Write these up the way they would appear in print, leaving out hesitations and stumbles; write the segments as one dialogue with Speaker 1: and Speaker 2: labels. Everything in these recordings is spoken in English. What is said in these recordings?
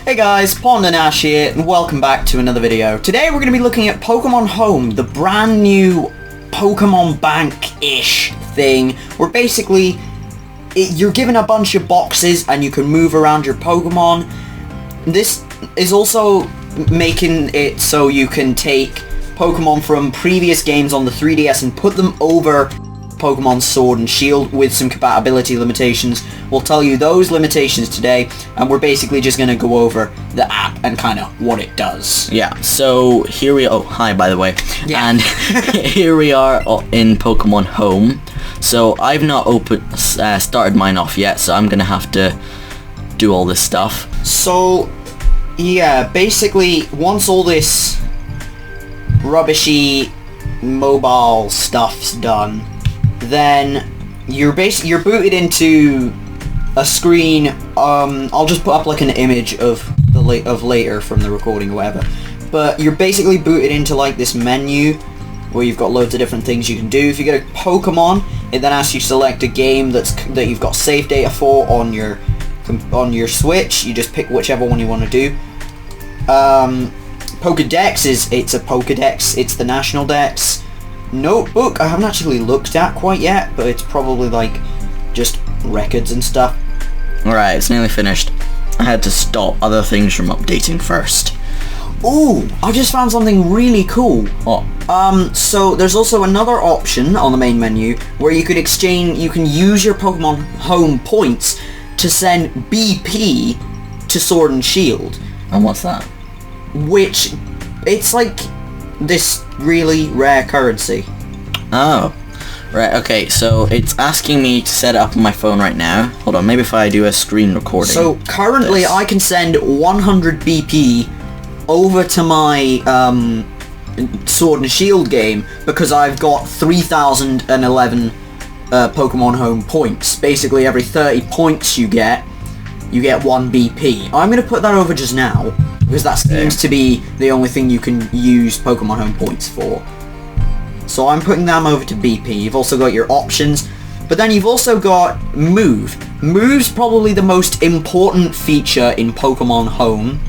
Speaker 1: Hey guys, Pond and Ash here, and welcome back to another video. Today we're going to be looking at Pokemon Home, the brand new Pokemon Bank-ish thing, where basically you're given a bunch of boxes and you can move around your Pokemon. This is also making it so you can take Pokemon from previous games on the 3DS and put them over Pokemon Sword and Shield with some compatibility limitations. We'll tell you those limitations today, and we're basically just going to go over the app and kind of what it does.
Speaker 2: Yeah, so here we are. Oh, hi, by the way.
Speaker 1: Yeah.
Speaker 2: And here we are in Pokemon Home. So I've not started mine off yet, so I'm going to have to do all this stuff.
Speaker 1: So, yeah, basically, once all this rubbishy mobile stuff's done, then you're booted into a screen. I'll just put up like an image of later from the recording or whatever. But you're basically booted into like this menu where you've got loads of different things you can do. If you get a Pokemon, it then asks you to select a game that you've got save data for on your Switch. You just pick whichever one you want to do. Pokédex it's a Pokédex. It's the national dex. Notebook I haven't actually looked at quite yet, but it's probably like just records and stuff.
Speaker 2: Alright, it's nearly finished. I had to stop other things from updating first.
Speaker 1: Ooh, I just found something really cool.
Speaker 2: What?
Speaker 1: So there's also another option on the main menu where you can use your Pokemon Home points to send BP to Sword and Shield.
Speaker 2: And what's that?
Speaker 1: Which, it's like this really rare currency.
Speaker 2: Oh. Right, okay, so it's asking me to set it up on my phone right now. Hold on, maybe if I do a screen recording.
Speaker 1: So currently I can send 100 BP over to my Sword and Shield game because I've got 3,011 Pokemon Home points. Basically every 30 points you get 1 BP. I'm going to put that over just now because that seems to be the only thing you can use Pokemon Home points for. So I'm putting them over to BP. You've also got your options, but then you've also got Move. Move's probably the most important feature in Pokemon Home.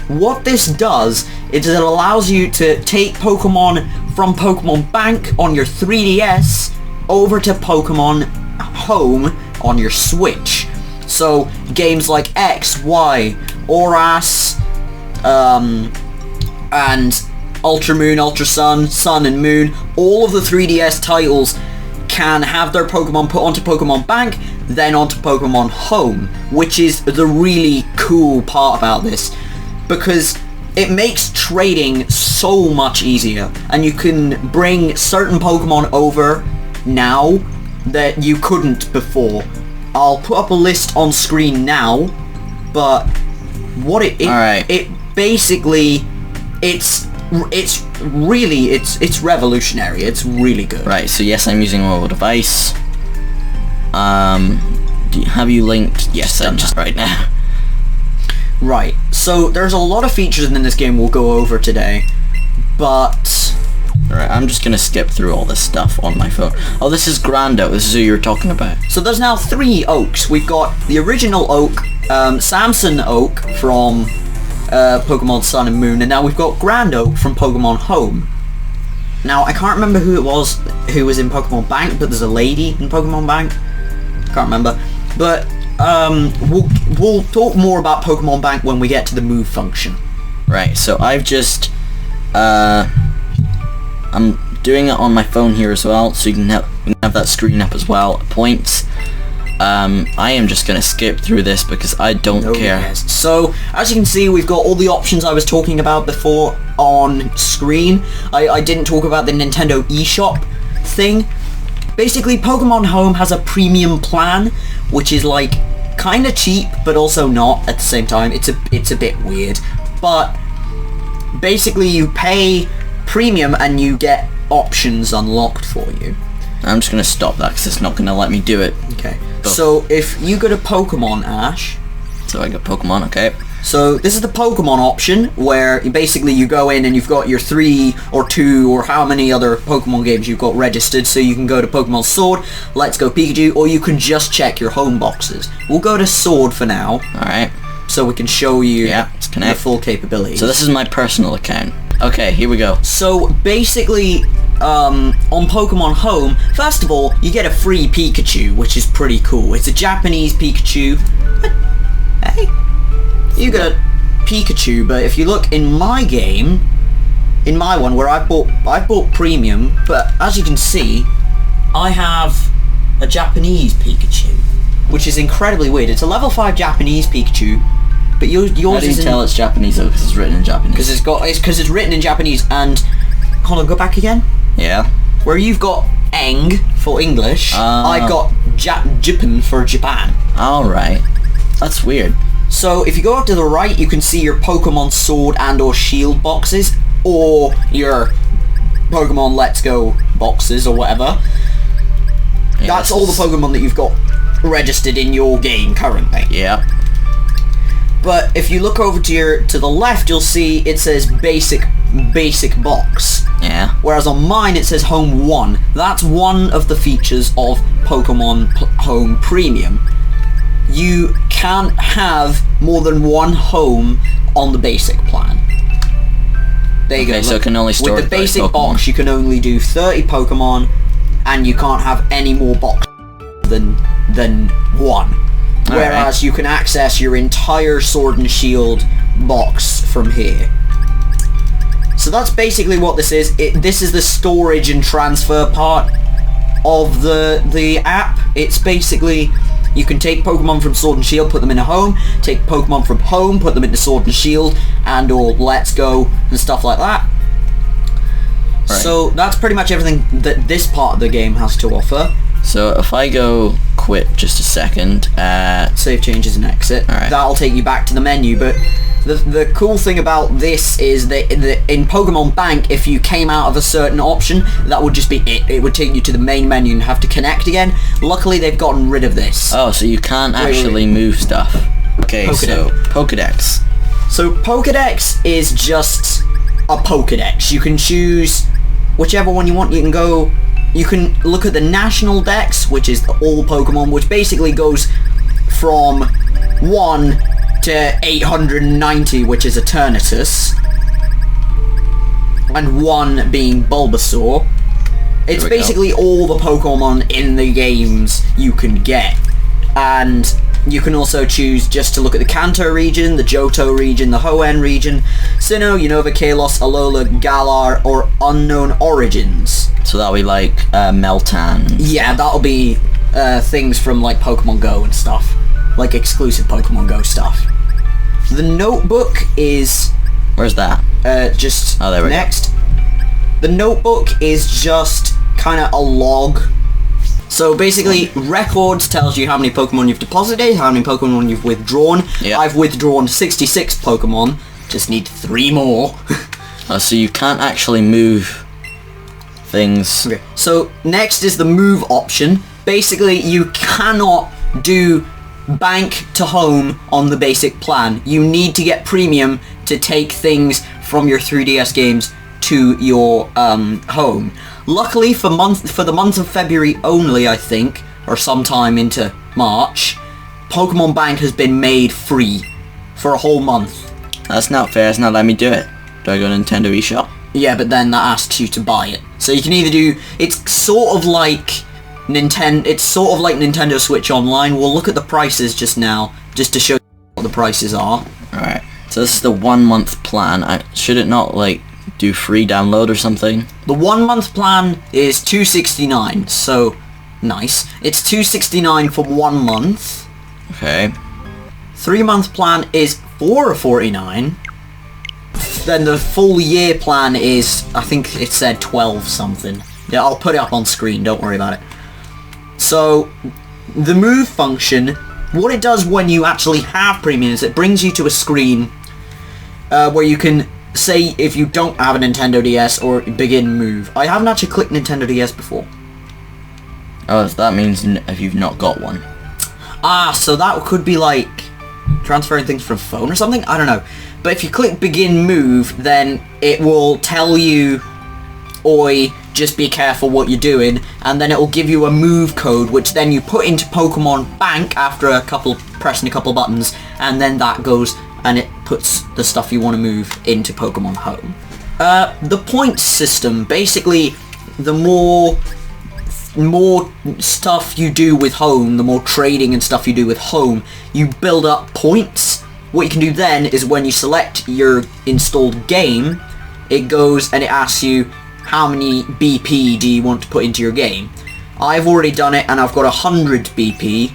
Speaker 1: What this does is it allows you to take Pokemon from Pokemon Bank on your 3DS over to Pokemon Home on your Switch. So games like X, Y, Oras, and Ultra Moon, Ultra Sun, Sun and Moon, all of the 3DS titles can have their Pokemon put onto Pokemon Bank, then onto Pokemon Home, which is the really cool part about this, because it makes trading so much easier, and you can bring certain Pokemon over now that you couldn't before. I'll put up a list on screen now, but what it basically, it's revolutionary. It's really good.
Speaker 2: Right, so yes, I'm using a mobile device. Have you linked? Yes, I'm just right now.
Speaker 1: Right, so there's a lot of features in this game we'll go over today, but...
Speaker 2: Alright, I'm just gonna skip through all this stuff on my phone. Oh, this is Grand Oak. This is who you were talking about.
Speaker 1: So there's now 3 Oaks. We've got the original Oak, Samson Oak from Pokemon Sun and Moon, and now we've got Grand Oak from Pokemon Home. Now, I can't remember who it was who was in Pokemon Bank, but there's a lady in Pokemon Bank. Can't remember. But we'll talk more about Pokemon Bank when we get to the move function.
Speaker 2: Right, so I've just I'm doing it on my phone here as well, so you can have that screen up as well. Points. I am just gonna skip through this because I don't care.
Speaker 1: Yes. So as you can see, we've got all the options I was talking about before on screen. I didn't talk about the Nintendo eShop thing. Basically, Pokemon Home has a premium plan, which is like kind of cheap, but also not at the same time. It's a bit weird, but basically you pay premium and you get options unlocked for you.
Speaker 2: I'm just gonna stop that because it's not gonna let me do it.
Speaker 1: Okay. So if you go to Pokemon, Ash.
Speaker 2: So I got Pokemon, okay.
Speaker 1: So this is the Pokemon option where basically you go in and you've got your 3 or 2 or how many other Pokemon games you've got registered. So you can go to Pokemon Sword, Let's Go Pikachu, or you can just check your home boxes. We'll go to Sword for now.
Speaker 2: Alright.
Speaker 1: so we can show you
Speaker 2: let's
Speaker 1: the
Speaker 2: connect.
Speaker 1: full capabilities.
Speaker 2: So this is my personal account. Okay, here we go.
Speaker 1: So basically, on Pokemon Home, first of all, you get a free Pikachu, which is pretty cool. It's a Japanese Pikachu. Hey, you got a Pikachu, but if you look in my game, in my one where I bought premium, but as you can see, I have a Japanese Pikachu, which is incredibly weird. It's a level 5 Japanese Pikachu, but yours
Speaker 2: How do you
Speaker 1: is
Speaker 2: tell it's Japanese though? Because it's written in Japanese.
Speaker 1: because it's written in Japanese. And hold on, go back again.
Speaker 2: Yeah.
Speaker 1: Where you've got Eng for English, I got Japan for Japan.
Speaker 2: All right. That's weird.
Speaker 1: So if you go up to the right, you can see your Pokemon Sword and or Shield boxes, or your Pokemon Let's Go boxes, or whatever.
Speaker 2: Yeah,
Speaker 1: That's all the Pokemon that you've got registered in your game currently.
Speaker 2: Yeah.
Speaker 1: But if you look over to the left, you'll see it says basic box.
Speaker 2: Yeah.
Speaker 1: Whereas on mine it says Home 1. That's one of the features of Pokemon Home Premium. You can't have more than one home on the basic plan. There you go.
Speaker 2: So it can only store
Speaker 1: with the
Speaker 2: 30
Speaker 1: basic
Speaker 2: Pokemon.
Speaker 1: box, you can only do 30 Pokemon, and you can't have any more boxes than one. Whereas you can access your entire Sword and Shield box from here. So that's basically what this is. This is the storage and transfer part of the app. It's basically, you can take Pokemon from Sword and Shield, put them in a home, take Pokemon from home, put them into Sword and Shield, and or Let's Go, and stuff like that.
Speaker 2: Right.
Speaker 1: So that's pretty much everything that this part of the game has to offer.
Speaker 2: So if I go quit just a second,
Speaker 1: Save changes and exit.
Speaker 2: Alright.
Speaker 1: That'll take you back to the menu, but the cool thing about this is that in Pokemon Bank, if you came out of a certain option, that would just be it. It would take you to the main menu and have to connect again. Luckily, they've gotten rid of this.
Speaker 2: oh, so you can't actually move stuff. Okay, so Pokedex.
Speaker 1: So Pokedex is just a Pokedex. You can choose whichever one you want. You can look at the national dex, which is all Pokemon, which basically goes from 1 to 890, which is Eternatus, and 1 being Bulbasaur. It's basically all the Pokemon in the games you can get. And you can also choose just to look at the Kanto region, the Johto region, the Hoenn region, Sinnoh, Unova, Kalos, Alola, Galar, or Unknown Origins.
Speaker 2: So that'll be like Meltan.
Speaker 1: Yeah, that'll be things from like Pokemon Go and stuff. Like exclusive Pokemon Go stuff. The notebook is...
Speaker 2: Where's that?
Speaker 1: Just
Speaker 2: oh, there we
Speaker 1: next. The notebook is just kind of a log. So basically, records tells you how many Pokemon you've deposited, how many Pokemon you've withdrawn.
Speaker 2: Yeah.
Speaker 1: I've withdrawn 66 Pokemon. Just need 3 more.
Speaker 2: Oh, so you can't actually move things.
Speaker 1: Okay. So next is the move option. Basically, you cannot do bank to home on the basic plan. You need to get premium to take things from your 3DS games to your home. Luckily for the month of February only, I think, or sometime into March, Pokemon Bank has been made free for a whole month.
Speaker 2: That's not fair. It's not letting me do it. Do I go to Nintendo eShop?
Speaker 1: Yeah, but then that asks you to buy it. So you can either do... It's sort of like Nintendo Switch Online. We'll look at the prices just now, just to show you what the prices are.
Speaker 2: Alright. So this is the 1 month plan. Should it not, like, do free download or something?
Speaker 1: The 1 month plan is $269, so nice. It's $269 for 1 month.
Speaker 2: Okay.
Speaker 1: 3 month plan is $449. Then the full year plan is, I think it said 12 something. Yeah, I'll put it up on screen, don't worry about it. So, the move function, what it does when you actually have premium is it brings you to a screen where you can say if you don't have a Nintendo DS or begin move. I haven't actually clicked Nintendo DS before.
Speaker 2: Oh, so that means if you've not got one.
Speaker 1: Ah, so that could be like transferring things from phone or something? I don't know. But if you click begin move, then it will tell you, oi, just be careful what you're doing, and then it will give you a move code, which then you put into Pokemon Bank after pressing a couple buttons, and then that goes and it puts the stuff you want to move into Pokemon Home. The point system, basically, the more stuff you do with Home, the more trading and stuff you do with Home, you build up points. What you can do then is when you select your installed game, it goes and it asks you how many BP do you want to put into your game. I've already done it and I've got 100 BP,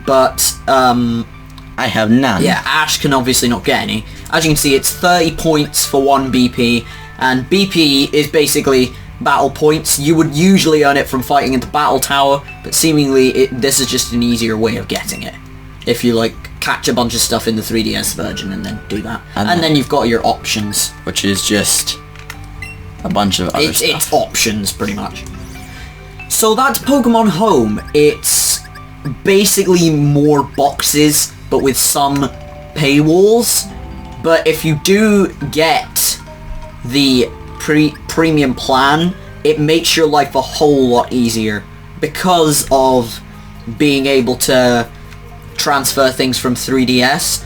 Speaker 1: but
Speaker 2: I have none.
Speaker 1: yeah, Ash can obviously not get any. As you can see, it's 30 points for 1 BP, and BP is basically battle points. You would usually earn it from fighting in the battle tower, but seemingly this is just an easier way of getting it. If you like catch a bunch of stuff in the 3DS version and then do that. And then you've got your options.
Speaker 2: Which is just a bunch of other stuff.
Speaker 1: It's options, pretty much. So that's Pokemon Home. It's basically more boxes, but with some paywalls. But if you do get the premium plan, it makes your life a whole lot easier because of being able to transfer things from 3DS.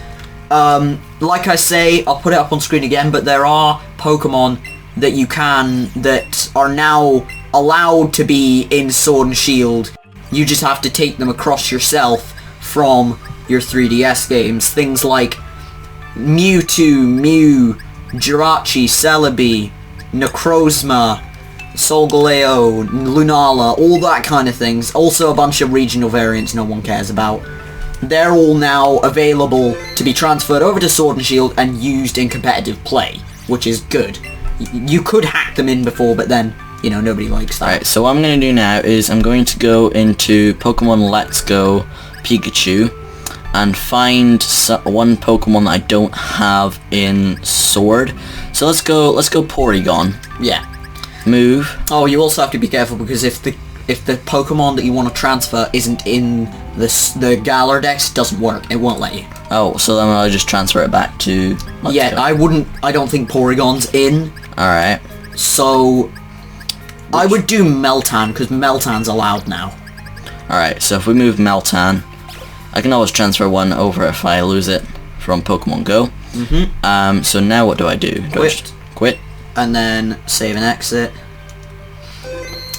Speaker 1: Like I say, I'll put it up on screen again, but there are Pokemon that are now allowed to be in Sword and Shield. You just have to take them across yourself from your 3DS games. Things like Mewtwo, Mew, Jirachi, Celebi, Necrozma, Solgaleo, Lunala, all that kind of things. Also a bunch of regional variants no one cares about. They're all now available to be transferred over to Sword and Shield and used in competitive play, which is good. You could hack them in before, but then, you know, nobody likes that.
Speaker 2: Alright, so what I'm going to do now is I'm going to go into Pokemon Let's Go Pikachu and find one Pokemon that I don't have in Sword. So let's go Porygon.
Speaker 1: Yeah.
Speaker 2: Move.
Speaker 1: Oh, you also have to be careful because if the Pokemon that you want to transfer isn't in the Galar Dex, it doesn't work. It won't let you.
Speaker 2: Oh, so then I'll just transfer it back to Let's Go.
Speaker 1: I don't think Porygon's in.
Speaker 2: Alright.
Speaker 1: So I would do Meltan, because Meltan's allowed now.
Speaker 2: Alright, so if we move Meltan, I can always transfer one over if I lose it from Pokemon Go.
Speaker 1: Mm-hmm.
Speaker 2: So now what do I do? Do I just quit?
Speaker 1: And then save and exit.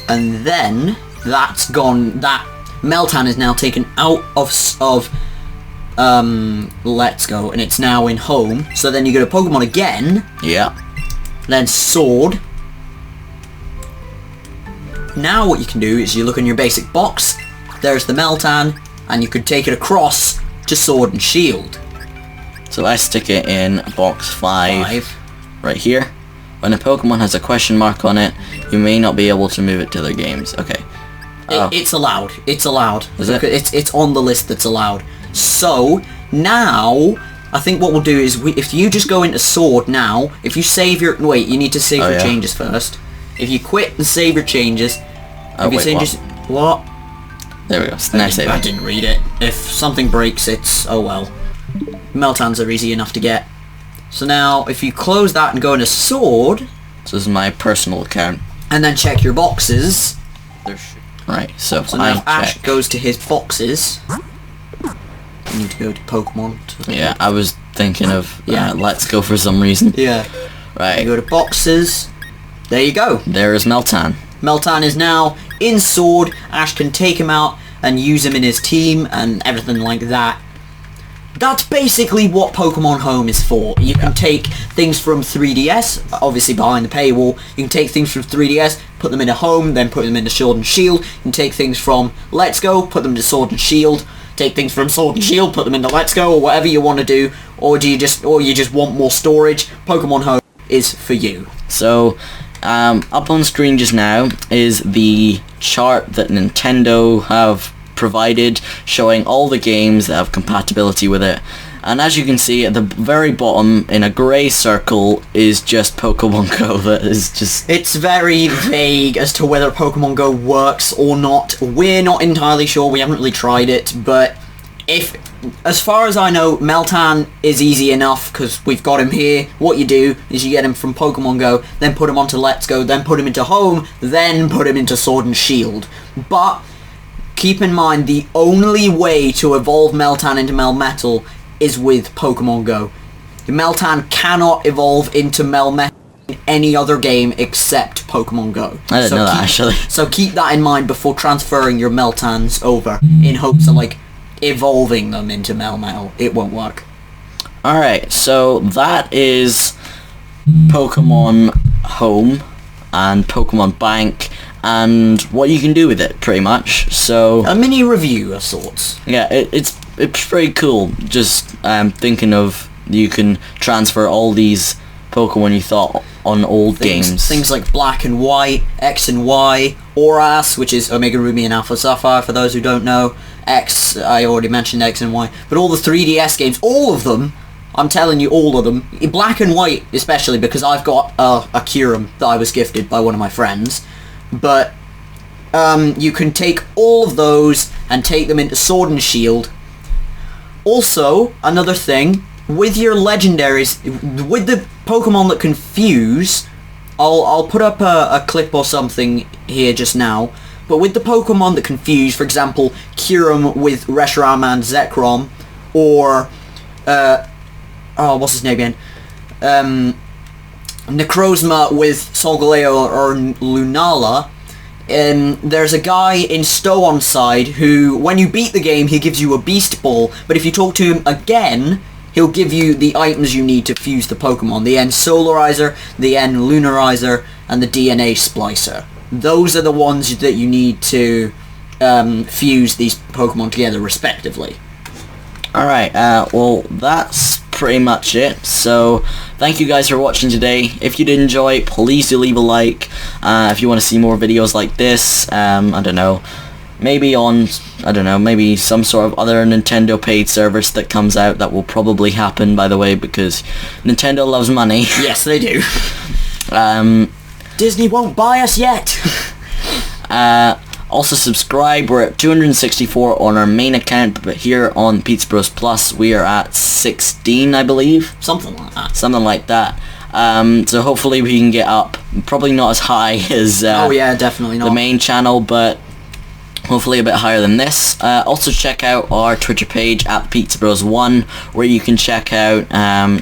Speaker 1: And then that's gone. That Meltan is now taken out of Let's Go, and it's now in Home. So then you go to Pokemon again.
Speaker 2: Yeah.
Speaker 1: Then Sword. Now what you can do is you look in your basic box. There's the Meltan, and you could take it across to Sword and Shield.
Speaker 2: So I stick it in box 5. Right here. When a Pokemon has a question mark on it, you may not be able to move it to their games. Okay.
Speaker 1: It's allowed. It's allowed.
Speaker 2: Is it?
Speaker 1: It's on the list that's allowed. So now I think what we'll do is if you just go into Sword now, if you save your you need to save your changes first. If you quit and save your changes, what?
Speaker 2: There we go. Nice save.
Speaker 1: I didn't read it. If something breaks, it's oh well. Meltans are easy enough to get. So now, if you close that and go into Sword...
Speaker 2: So this is my personal account.
Speaker 1: And then check your boxes.
Speaker 2: Right, so
Speaker 1: now Ash goes to his boxes. You need to go to Pokemon.
Speaker 2: Yeah, I was thinking of Let's Go for some reason.
Speaker 1: Yeah.
Speaker 2: Right.
Speaker 1: You go to boxes. There you go.
Speaker 2: There is Meltan.
Speaker 1: Meltan is now in Sword. Ash can take him out and use him in his team and everything like that. That's basically what Pokemon Home is for. You can take things from 3DS, obviously behind the paywall. You can take things from 3DS, put them into Home, then put them into Sword and Shield. You can take things from Let's Go, put them into Sword and Shield. Take things from Sword and Shield, put them into Let's Go, or whatever you want to do. Or you just want more storage. Pokemon Home is for you.
Speaker 2: So, up on screen just now is the chart that Nintendo have provided showing all the games that have compatibility with it, and as you can see at the very bottom in a grey circle is just Pokemon Go. That is just...
Speaker 1: It's very vague as to whether Pokemon Go works or not. We're not entirely sure, we haven't really tried it, but if as far as I know, Meltan is easy enough because we've got him here. What you do is you get him from Pokemon Go, then put him onto Let's Go, then put him into Home, then put him into Sword and Shield. But keep in mind, the only way to evolve Meltan into Melmetal is with Pokemon Go. Meltan cannot evolve into Melmetal in any other game except Pokemon Go.
Speaker 2: I didn't know that, actually.
Speaker 1: So keep that in mind before transferring your Meltans over in hopes of, like, evolving them into Melmetal. It won't work.
Speaker 2: Alright, so that is Pokemon Home and Pokemon Bank and what you can do with it, pretty much. So
Speaker 1: a mini review of sorts.
Speaker 2: yeah, it's pretty cool. Just thinking of you can transfer all these Pokemon you thought on old games.
Speaker 1: Things like Black and White, X and Y, Oras, which is Omega Ruby and Alpha Sapphire for those who don't know. X, I already mentioned X and Y. But all the 3DS games, all of them, I'm telling you, all of them. Black and White especially, because I've got a Kyurem that I was gifted by one of my friends. But you can take all of those and take them into Sword and Shield. Also, another thing, with your legendaries, with the Pokemon that can fuse, I'll put up a clip or something here just now, but with the Pokemon that can fuse, for example, Kyurem with Reshiram and Zekrom, or, what's his name again? Necrozma with Solgaleo or Lunala, there's a guy in Stow side who, when you beat the game, he gives you a Beast Ball, but if you talk to him again, he'll give you the items you need to fuse the Pokemon. The N Solarizer, the N Lunarizer, and the DNA Splicer. Those are the ones that you need to fuse these Pokemon together, respectively.
Speaker 2: Alright, well, that's pretty much it. So, thank you guys for watching today. If you did enjoy, please do leave a like. If you want to see more videos like this, I don't know, maybe on, maybe some sort of other Nintendo paid service that comes out. That will probably happen, by the way, because Nintendo loves money.
Speaker 1: Yes, they do. Disney won't buy us yet.
Speaker 2: Also subscribe. We're at 264 on our main account, but here on Pizza Bros Plus we are at 16, I believe.
Speaker 1: Something like that.
Speaker 2: Something like that. So hopefully we can get up. Probably not as high as
Speaker 1: oh yeah, definitely not
Speaker 2: the main channel, but hopefully a bit higher than this. Also check out our Twitter page at Pizza Bros 1, where you can check out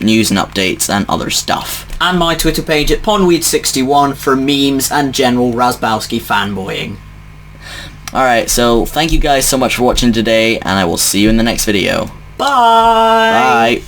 Speaker 2: news and updates and other stuff. And
Speaker 1: my Twitter page at Pondweed61 for memes and general Razbowski fanboying.
Speaker 2: Alright, so thank you guys so much for watching today, and I will see you in the next video.
Speaker 1: Bye!
Speaker 2: Bye!